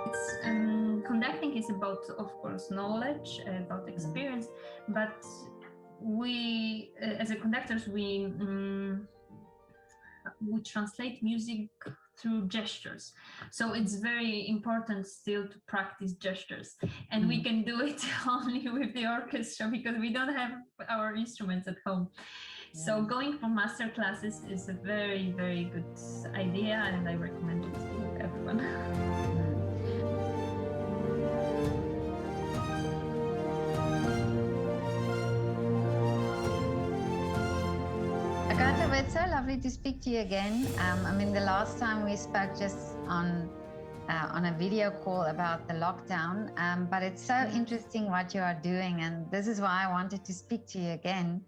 it's conducting is about, of course, knowledge, about experience, but we, as a conductors, we translate music through gestures. So it's very important still to practice gestures. And we can do it only with the orchestra because we don't have our instruments at home. So going for master classes is a very, very good idea, and I recommend it to everyone. Agata, it's so lovely to speak to you again. I mean, the last time we spoke just on a video call about the lockdown, but it's so interesting what you are doing, and this is why I wanted to speak to you again.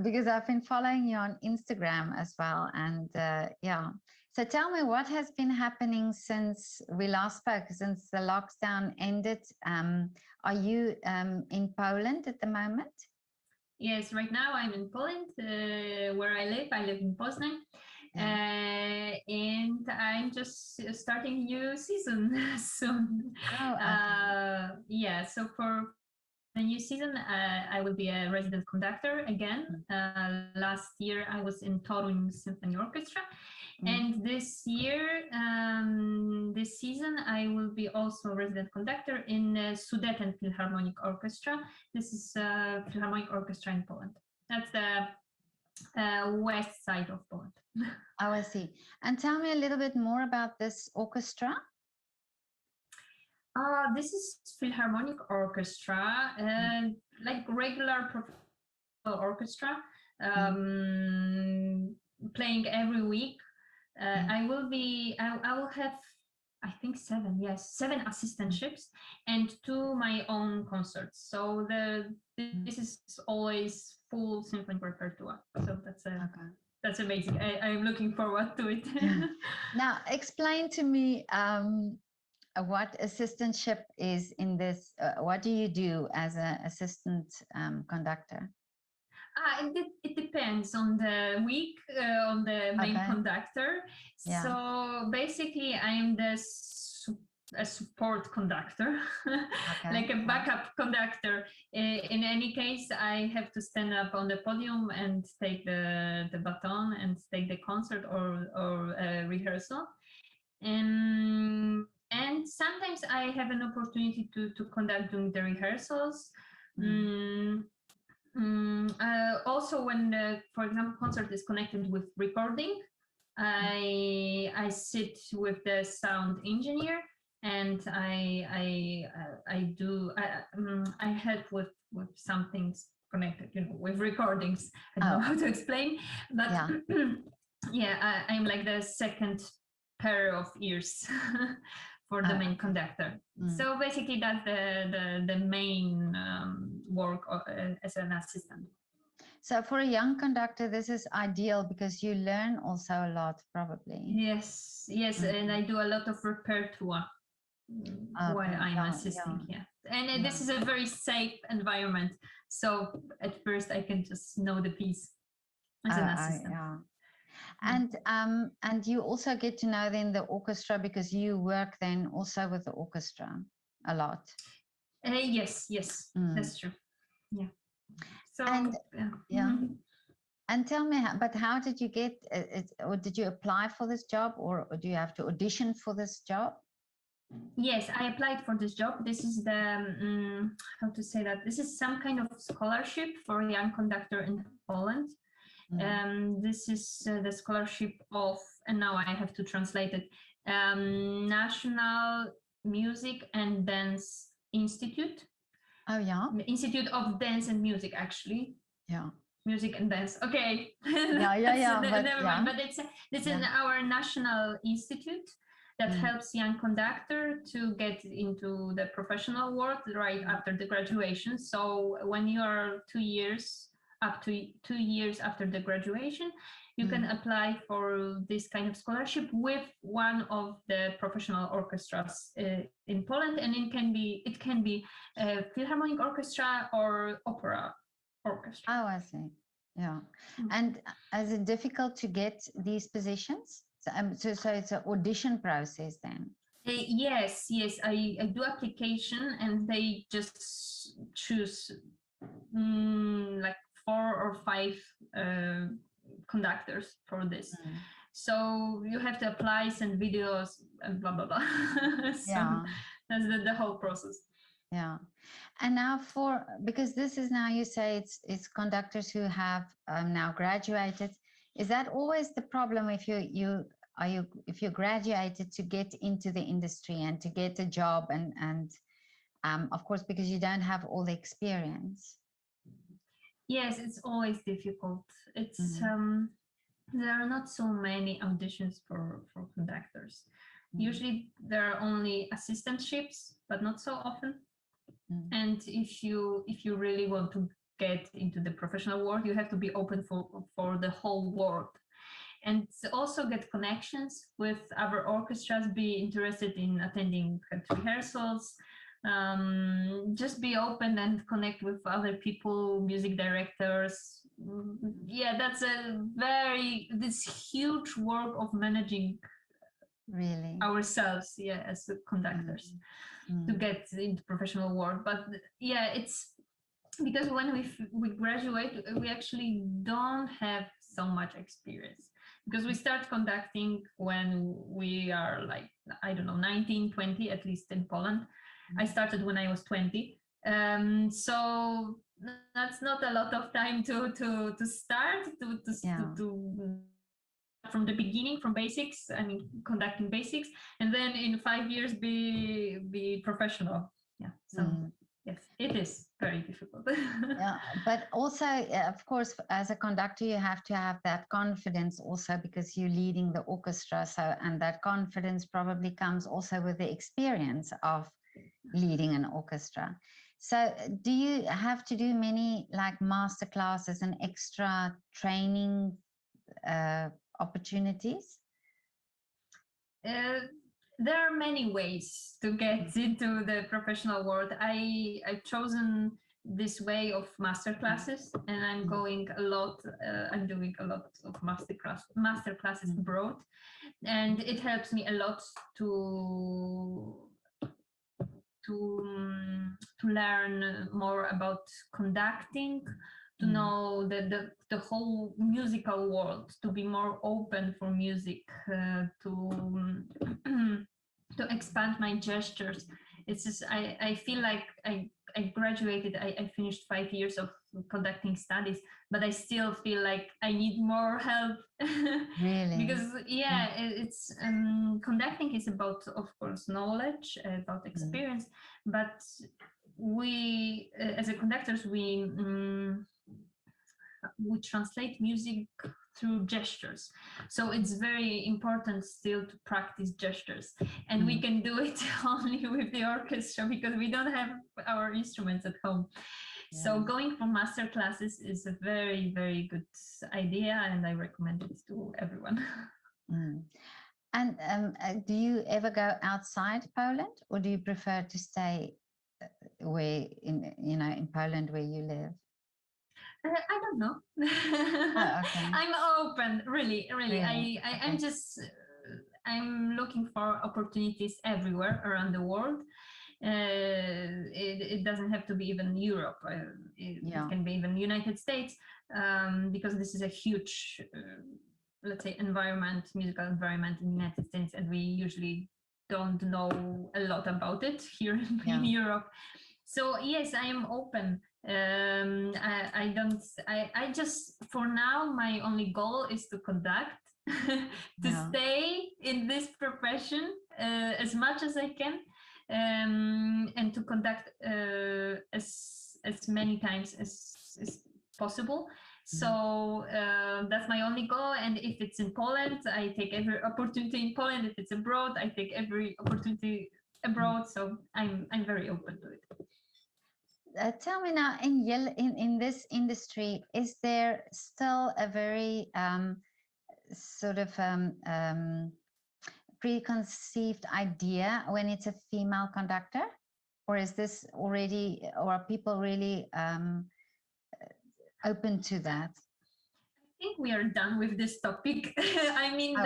Because I've been following you on Instagram as well, and yeah. So tell me, what has been happening since we last spoke, since the lockdown ended? Are you in Poland at the moment? Yes, right now I'm in Poland, where I live. I live in Poznan, and I'm just starting a new season soon. Oh, okay. Yeah, so for the new season, I will be a resident conductor again. Last year I was in Toruń Symphony Orchestra, and this year, this season, I will be also a resident conductor in Sudeten Philharmonic Orchestra. This is a Philharmonic Orchestra in Poland. That's the west side of Poland. Oh, I see. And tell me a little bit more about this orchestra. This is Philharmonic Orchestra, like regular professional orchestra, playing every week. I will have, I think 7 assistantships and 2 my own concerts. So this is always full symphony repertoire. So that's amazing. I'm looking forward to it. Now, explain to me what assistantship is in this. What do you do as an assistant conductor? It depends on the week, on the main conductor. Yeah. So basically, I'm a support conductor, like a backup conductor. In any case, I have to stand up on the podium and take the baton and take the concert or rehearsal. And sometimes I have an opportunity to conduct during the rehearsals. Also, when for example, concert is connected with recording, I sit with the sound engineer and I help with some things connected, with recordings. I don't know how to explain, but yeah, I'm like the second pair of ears for the main conductor. So basically that's the main work as an assistant. So for a young conductor, this is ideal because you learn also a lot, probably. Yes, and I do a lot of repertoire while I'm assisting. And this is a very safe environment. So at first I can just know the piece as an assistant. And you also get to know then the orchestra because you work then also with the orchestra a lot. Yes, that's true. Yeah. So and tell me, but how did you get it, or did you apply for this job, or do you have to audition for this job? Yes, I applied for this job. This is the how to say that? This is some kind of scholarship for a young conductor in Poland. This is the scholarship of, and now I have to translate it, National Music and Dance Institute. Oh, yeah. Institute of Dance and Music, actually. Yeah. Music and dance. Okay. Yeah. Never mind. But this is our national institute that helps young conductor to get into the professional world right after the graduation. So when you are 2 years, up to 2 years after the graduation, you can apply for this kind of scholarship with one of the professional orchestras in Poland, and it can be a Philharmonic Orchestra or opera orchestra. Oh, I see. Yeah. And is it difficult to get these positions? So it's an audition process then? Yes, I do application, and they just choose like 4 or 5 conductors for this. So you have to apply, send videos, and blah blah blah. So that's the whole process. Yeah. And now because this is now, you say it's conductors who have now graduated. Is that always the problem if if you graduated to get into the industry and to get a job and of course, because you don't have all the experience? Yes, it's always difficult. It's there are not so many auditions for conductors. Usually there are only assistantships, but not so often. And if you really want to get into the professional world, you have to be open for the whole world, and also get connections with other orchestras, be interested in attending rehearsals, just be open and connect with other people, music directors. Yeah, that's this huge work of managing really ourselves, yeah, as conductors, to get into professional world. But yeah, it's because when we graduate, we actually don't have so much experience, because we start conducting when we are like, I don't know, 19, 20, at least in Poland. I started when I was 20. So that's not a lot of time to start to from the beginning, from basics. I mean, conducting basics, and then in 5 years be professional. Yeah. So yes, it is very difficult. Yeah, but also, of course, as a conductor, you have to have that confidence also, because you're leading the orchestra. So, and that confidence probably comes also with the experience of leading an orchestra. So do you have to do many like master classes and extra training opportunities? There are many ways to get into the professional world. I've chosen this way of master classes, and I'm going a lot. I'm doing a lot of master classes abroad, and it helps me a lot to learn more about conducting, to know the whole musical world, to be more open for music, to expand my gestures. It's just I feel like I graduated, I finished 5 years of conducting studies, but I still feel like I need more help. Really? Because yeah, it's conducting is about, of course, knowledge, about experience, but we as a conductors, we translate music through gestures. So it's very important still to practice gestures, and we can do it only with the orchestra, because we don't have our instruments at home. So going for master classes is a very, very good idea, and I recommend it to everyone. And do you ever go outside Poland, or do you prefer to stay where in Poland where you live? I don't know. Okay. I'm open, really. I'm just I'm looking for opportunities everywhere around the world. It doesn't have to be even Europe. It can be even United States, because this is a huge, let's say, musical environment in the United States, and we usually don't know a lot about it here in Europe. So yes, I am open. I just, for now, my only goal is to conduct, to stay in this profession as much as I can, and to conduct as many times as possible. So that's my only goal. And if it's in Poland, I take every opportunity in Poland. If it's abroad, I take every opportunity abroad. So I'm very open to it. Tell me now, in this industry, is there still a very sort of preconceived idea when it's a female conductor, or is this already, or are people really open to that? I think we are done with this topic. I mean,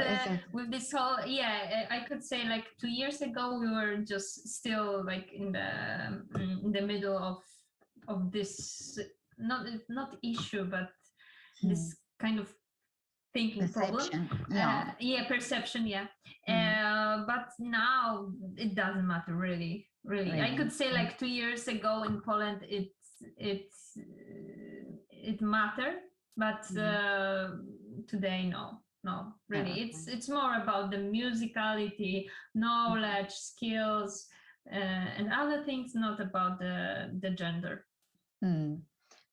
with this whole, I could say like 2 years ago we were just still like in the middle of this not issue, but this kind of thinking perception. problem. Perception. But now it doesn't matter really. I could say like 2 years ago in Poland it mattered, but today no really. It's more about the musicality, knowledge, skills, and other things, not about the gender.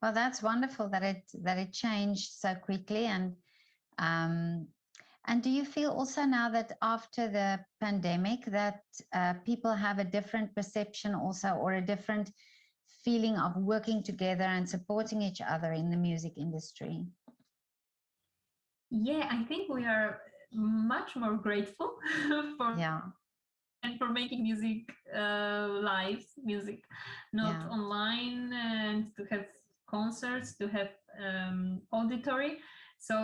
Well, that's wonderful that it changed so quickly. And do you feel also now that after the pandemic that people have a different perception also, or a different feeling of working together and supporting each other in the music industry? Yeah, I think we are much more grateful for making music, live music, not online, and to have concerts, to have auditory. So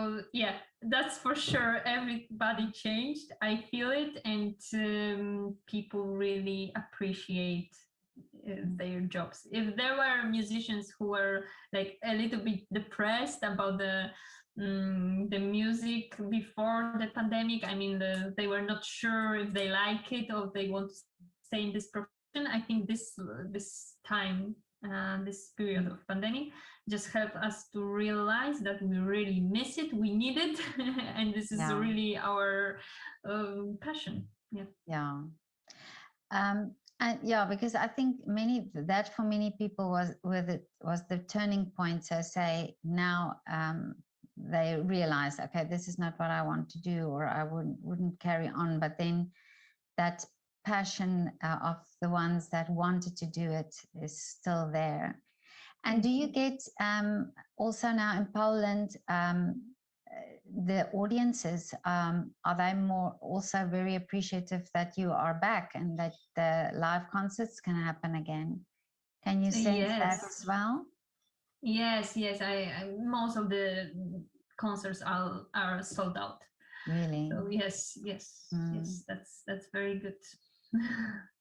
that's for sure. Everybody changed. I feel it, and people really appreciate their jobs. If there were musicians who were like a little bit depressed about the music before the pandemic, I mean, they were not sure if they like it or they want to stay in this profession. I think this time, this period of pandemic just helped us to realize that we really miss it, we need it, and this is really our passion. And because I think for many people was the turning point. So say now they realize, okay, this is not what I want to do, or I wouldn't carry on. But then that passion of the ones that wanted to do it is still there. And do you get also now in Poland, the audiences, are they more also very appreciative that you are back and that the live concerts can happen again? Can you sense that as well? Yes. I most of the concerts are sold out. Really? So yes, that's very good.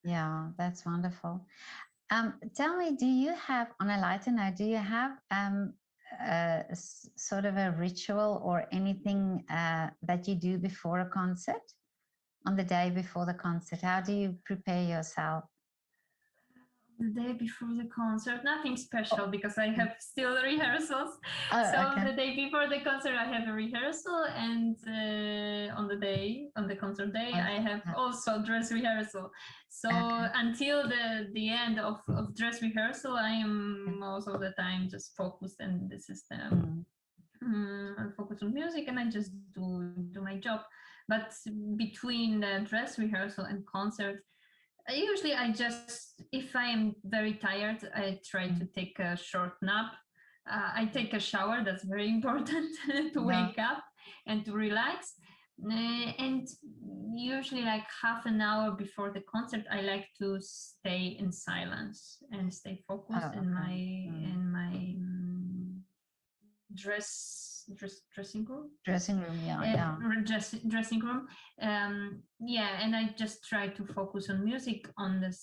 Yeah, that's wonderful. Tell me, do you have, on a lighter note, do you have sort of a ritual or anything that you do before a concert, on the day before the concert? How do you prepare yourself? The day before the concert, nothing special, because I have still rehearsals. The day before the concert I have a rehearsal, and on the concert day I have also dress rehearsal. So until the end of dress rehearsal, I am most of the time just focused, and this is I'm focused on music, and I just do my job. But between the dress rehearsal and concert, usually if I am very tired, I try to take a short nap. I take a shower. That's very important to wake up and to relax. And usually like half an hour before the concert, I like to stay in silence and stay focused in my dressing room. Dressing room, dressing room. And I just try to focus on music, on the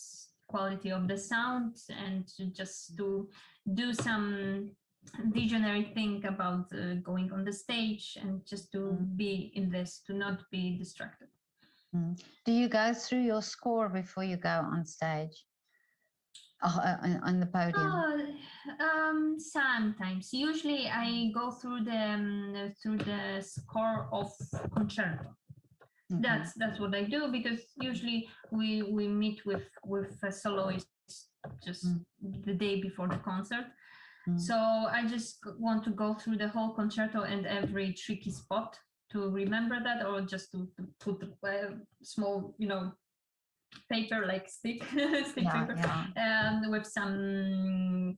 quality of the sound, and just to do some visionary thing about going on the stage, and just to be in this, to not be distracted. Do you go through your score before you go on stage? On the podium? Sometimes. Usually I go through the score of concerto. That's what I do, because usually we meet with a soloist just the day before the concert. So I just want to go through the whole concerto and every tricky spot to remember that, or just to put a small, paper, like stick paper, with some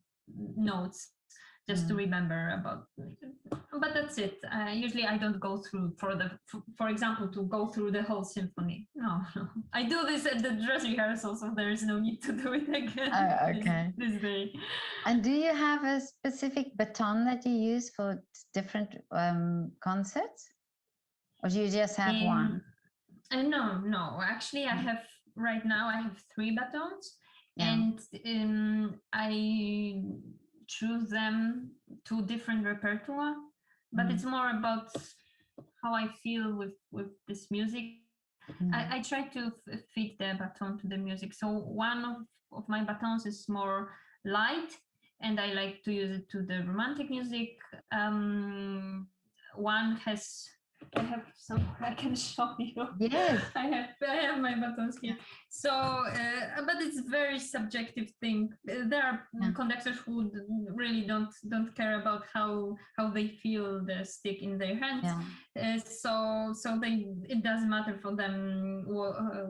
notes, just to remember about. But that's it. Usually I don't go through for example, to go through the whole symphony. No. I do this at the dress rehearsal, so there is no need to do it again. Oh, okay. This day. And do you have a specific baton that you use for different concerts, or do you just have one? No. Actually, right now I have 3 batons, and I choose them to different repertoire, but it's more about how I feel with this music. I try to fit the baton to the music. So one of my batons is more light, and I like to use it to the romantic music. One has, I have some, I can show you. Yes. I have my buttons here. So, but it's very subjective thing. There are conductors who really don't care about how they feel the stick in their hands. So it doesn't matter for them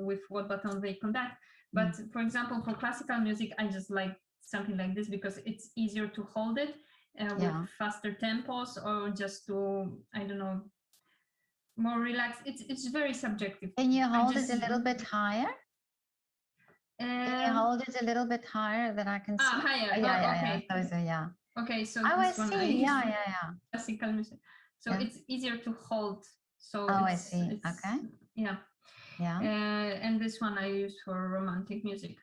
with what baton they conduct. But for example, for classical music, I just like something like this because it's easier to hold it with faster tempos, or just to, I don't know, more relaxed. It's very subjective. Can you hold it a little bit higher? Can you hold it a little bit higher that I can see? Higher. Okay. Okay, so I this one see. classical music. So it's easier to hold. So I see. Okay. Yeah. And this one I use for romantic music.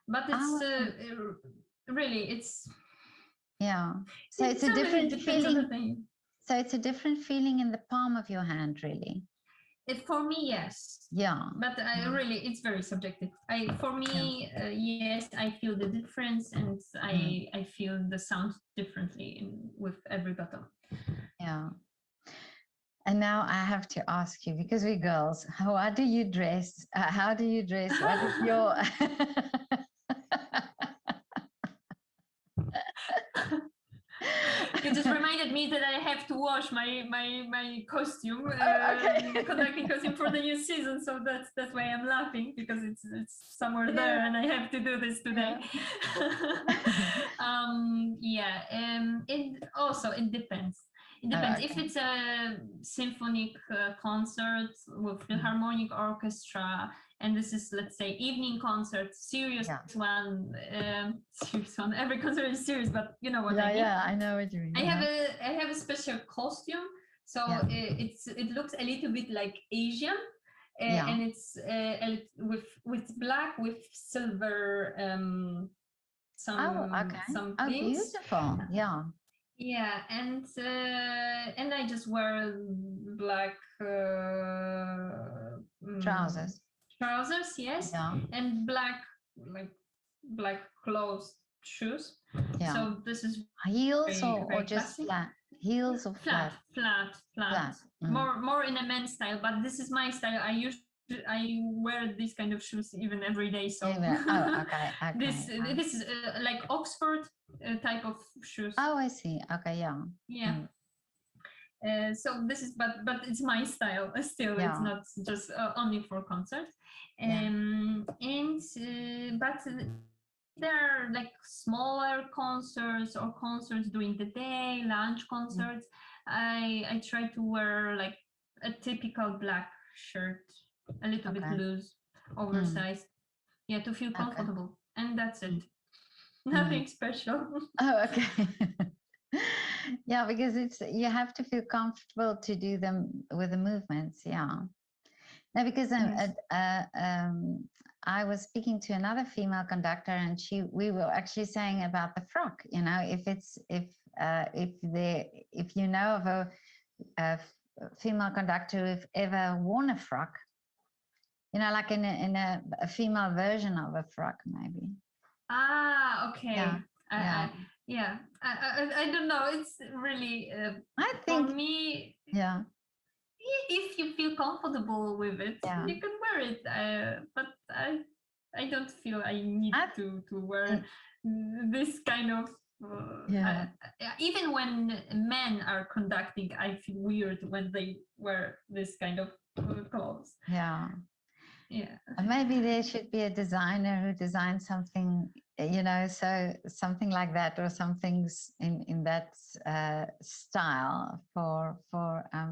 But it's really, it's so it's a different feeling. So it's a different feeling in the palm of your hand, really. For me, yes. But really, it's very subjective. For me, yes, I feel the difference, and I feel the sound differently with every baton. And now I have to ask you, because we're girls, how do you dress? What is your... You just reminded me that I have to wash my costume, conducting costume for the new season. So that's why I'm laughing, because it's somewhere there, and I have to do this today. It depends. It depends. If it's a symphonic concert with Philharmonic Orchestra, and this is, let's say, evening concert, serious one. Every concert is serious, but you know what I mean. Yeah, I know what you mean. I have a special costume, so it looks a little bit like Asian, and it's with black with silver. Some things. Beautiful. Yeah, and I just wear black trousers. Yes, and black closed shoes. So this is heels or just classic. Flat? Heels or flat? Flat. More in a men's style, but this is my style. I wear these kind of shoes even every day. So this is like Oxford type of shoes. I see. Okay, so this is, but it's my style still. It's not just only for concerts. But there are like smaller concerts or concerts during the day, lunch concerts. I try to wear like a typical black shirt, a little bit loose, oversized, to feel comfortable, and that's it. Nothing special. Okay. Because you have to feel comfortable to do them with the movements. No, because I was speaking to another female conductor, and we were actually saying about the frock. You know, if you know of a female conductor who've ever worn a frock, you know, like in a female version of a frock, maybe. Okay. I don't know. It's really. I think for me. If you feel comfortable with it, you can wear it. But I don't feel I need to wear this kind of. Even when men are conducting, I feel weird when they wear this kind of clothes. Yeah. And maybe there should be a designer who designs something, so something like that, or some things in that style for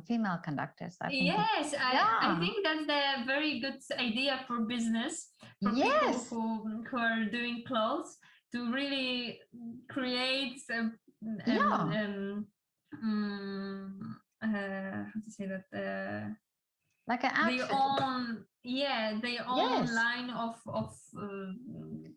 female conductors. I think. Yes, I Yeah. think that's a very good idea for business, for people Yes. who are doing clothes, to really create Yeah. how to say that, Like an outfit. their own Yes. line of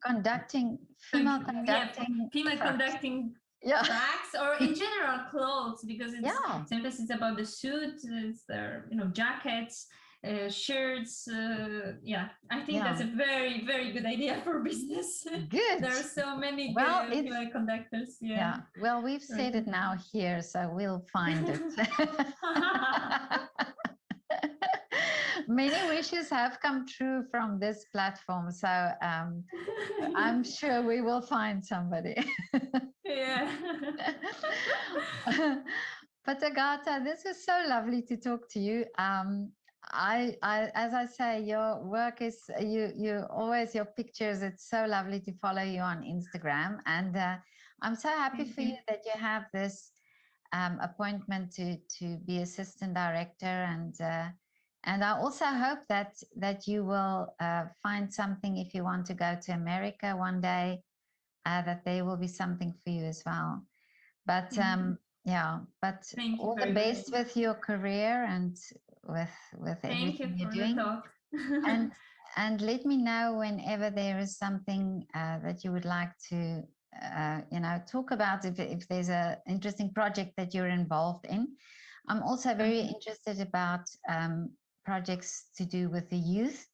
Conducting, female conducting. female frocks. conducting Yeah. frocks, or in general clothes, because it's Yeah. sometimes it's about the suits, it's their jackets, shirts. I think that's a very, very good idea for business. Good. There are so many Well, female conductors. Yeah. Well, we've said it now here, so we'll find it. Many wishes have come true from this platform, so I'm sure we will find somebody. Yeah. But Agata, this is so lovely to talk to you. I, as I say, your work is you always, your pictures. It's so lovely to follow you on Instagram, and I'm so happy for you that you have this appointment to be assistant director, and I also hope that you will find something if you want to go to America one day, that there will be something for you as well. But but all the best with your career and with everything you're doing. And let me know whenever there is something that you would like to talk about, if there's an interesting project that you're involved in. I'm also very interested about projects to do with the youth,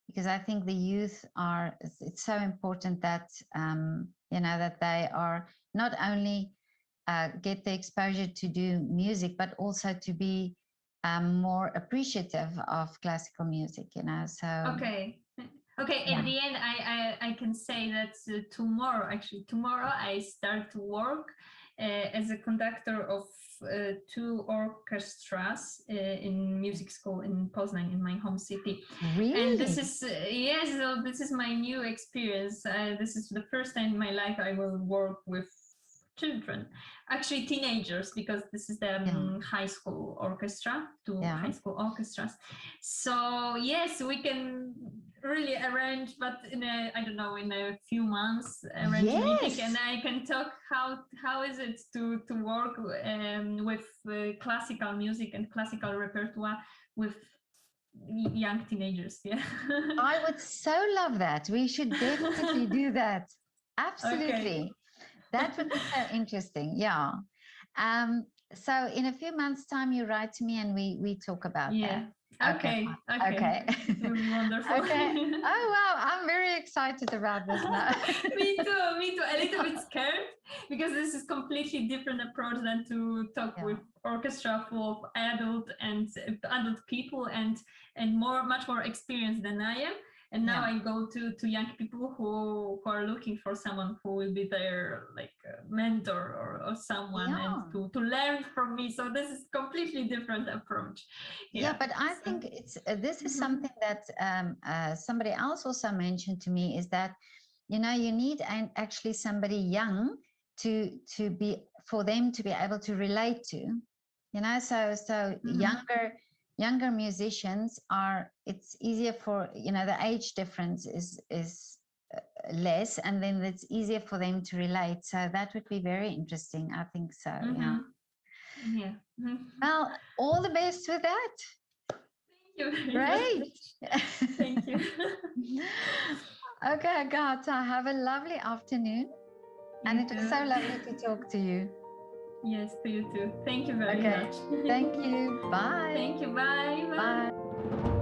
because I think the youth it's so important that that they are not only get the exposure to do music, but also to be more appreciative of classical music, so in the end, I can say that tomorrow I start to work as a conductor of 2 orchestras in music school in Poznań, in my home city. Really? And this is so this is my new experience. This is the first time in my life I will work with children, actually teenagers, because this is the high school orchestra, 2 high school orchestras. So yes, we can really arrange, but in a few months, arrange a meeting, and I can talk how is it to work with classical music and classical repertoire with young teenagers. I would so love that. We should definitely do that. Absolutely. That would be so interesting. Yeah. So in a few months' time, you write to me and we talk about that. Okay. It will be wonderful. Okay. Oh wow, I'm very excited about this now. Me too. A little bit scared, because this is completely different approach than to talk with orchestra full of adult people and much more experienced than I am. And now I go to young people who are looking for someone who will be their mentor or someone and to learn from me. So this is completely different approach. Yeah, but I think this is something that somebody else also mentioned to me, is that you need actually somebody young for them to be able to relate to. So younger musicians it's easier for the age difference is less, and then it's easier for them to relate. So that would be very interesting, I think so. Yeah. Well, all the best with that. Thank you. Great. Thank you. Okay, Agata, have a lovely afternoon. And it was so lovely to talk to you. Yes, to you too. Thank you very much. Thank you. Bye. Thank you. Bye. Bye.